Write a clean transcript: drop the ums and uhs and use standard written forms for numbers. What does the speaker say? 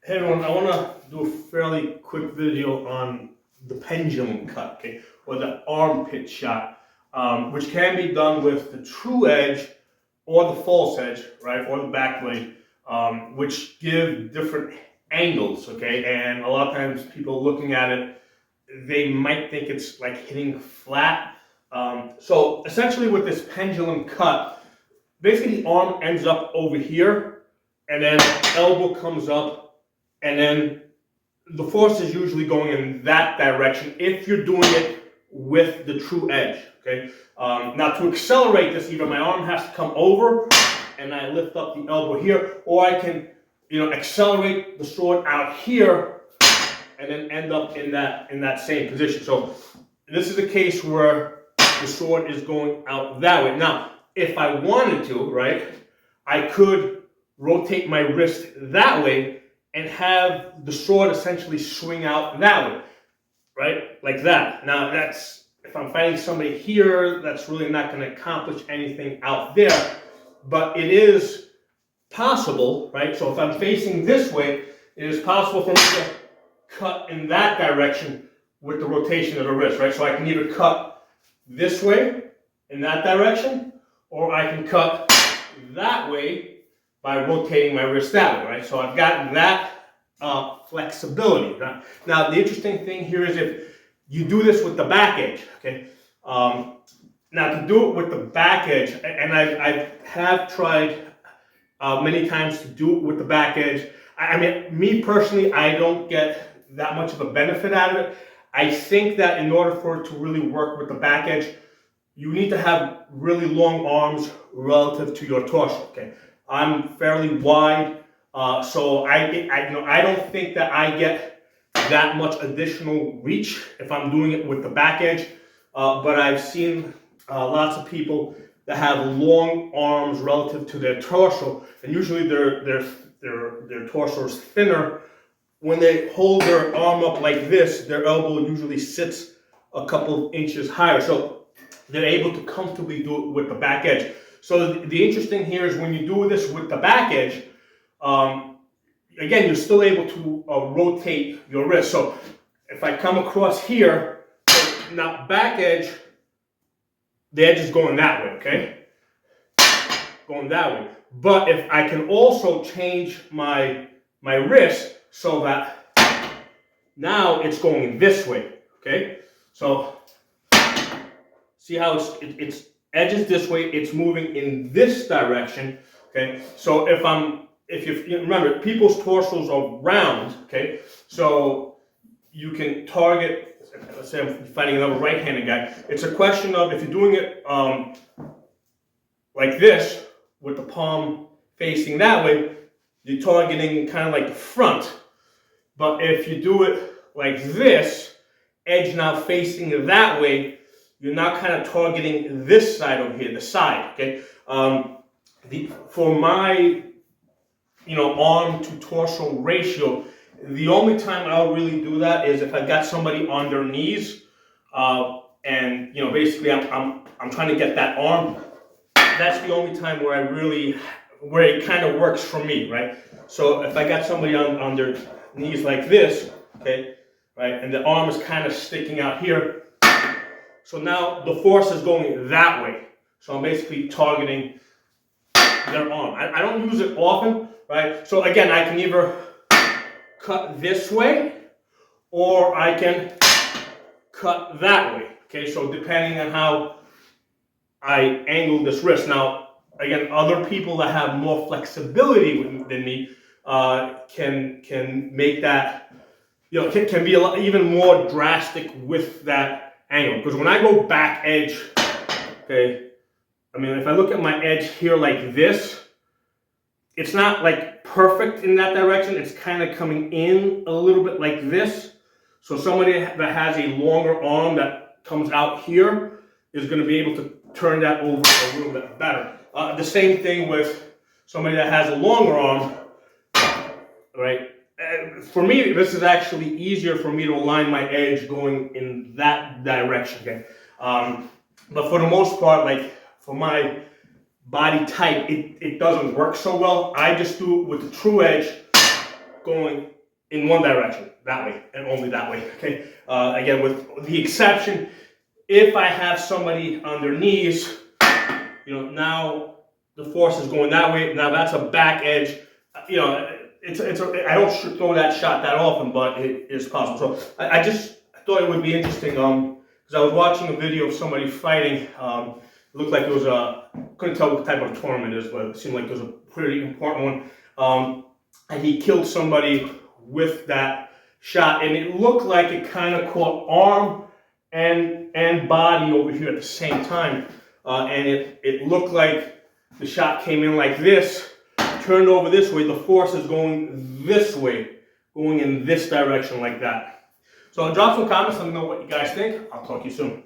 Hey everyone, I want to do a fairly quick video on the pendulum cut, okay, or the armpit shot, which can be done with the true edge or the false edge, right, or the back blade, which give different angles, okay, and a lot of times people looking at it, they might think it's like hitting flat. So essentially with this pendulum cut, basically the arm ends up over here, and then elbow comes up, and then the force is usually going in that direction if you're doing it with the true edge, okay? Now to accelerate this, either my arm has to come over and I lift up the elbow here, or I can, accelerate the sword out here and then end up in that same position. So this is a case where the sword is going out that way. Now, if I wanted to, right, I could rotate my wrist that way and have the sword essentially swing out that way, right? Like that. Now that's, if I'm fighting somebody here, that's really not going to accomplish anything out there, but it is possible, right? So if I'm facing this way, it is possible for me to cut in that direction with the rotation of the wrist, right? So I can either cut this way in that direction, or I can cut that way by rotating my wrist that way, right? So I've got that flexibility. Now, the interesting thing here is if you do this with the back edge, okay? Now, to do it with the back edge, and I have tried many times to do it with the back edge. I mean, me personally, I don't get that much of a benefit out of it. I think that in order for it to really work with the back edge, you need to have really long arms relative to your torso, okay? I'm fairly wide, so I don't think that I get that much additional reach if I'm doing it with the back edge. But I've seen lots of people that have long arms relative to their torso, and usually their torso is thinner. When they hold their arm up like this, their elbow usually sits a couple inches higher, so they're able to comfortably do it with the back edge. So the interesting here is when you do this with the back edge, again, you're still able to rotate your wrist. So if I come across here, now back edge, the edge is going that way, okay? Going that way. But if I can also change my wrist so that now it's going this way, okay? So see how it's edges this way, it's moving in this direction, okay? So if you remember, people's torsos are round, okay? So you can target, let's say I'm fighting another right-handed guy. It's a question of, if you're doing it like this, with the palm facing that way, you're targeting kind of like the front. But if you do it like this, edge now facing that way, you're now kind of targeting this side over here, the side, okay? For my, arm to torso ratio, the only time I'll really do that is if I got somebody on their knees, and basically I'm trying to get that arm. That's the only time where where it kind of works for me, right? So if I got somebody on their knees like this, okay, right, and the arm is kind of sticking out here. So now the force is going that way. So I'm basically targeting their arm. I don't use it often, right? So again, I can either cut this way or I can cut that way. Okay, so depending on how I angle this wrist. Now, again, other people that have more flexibility than me can make that, can be even more drastic with that angle. Because when I go back edge, okay, I mean, if I look at my edge here like this, it's not like perfect in that direction. It's kind of coming in a little bit like this. So somebody that has a longer arm that comes out here is going to be able to turn that over a little bit better. The same thing with somebody that has a longer arm, right? For me, this is actually easier for me to align my edge going in that direction, okay? But for the most part, like for my body type, it doesn't work so well. I just do it with the true edge going in one direction, that way, and only that way, okay? Again, with the exception, if I have somebody on their knees, now the force is going that way, now that's a back edge, I don't throw that shot that often, but it is possible. So I just thought it would be interesting, because I was watching a video of somebody fighting, it looked like it was couldn't tell what type of tournament it is, but it seemed like it was a pretty important one, and he killed somebody with that shot, and it looked like it kind of caught arm and body over here at the same time, and it looked like the shot came in like this, turned over this way, the force is going this way, going in this direction like that. So drop some comments, let me know what you guys think. I'll talk to you soon.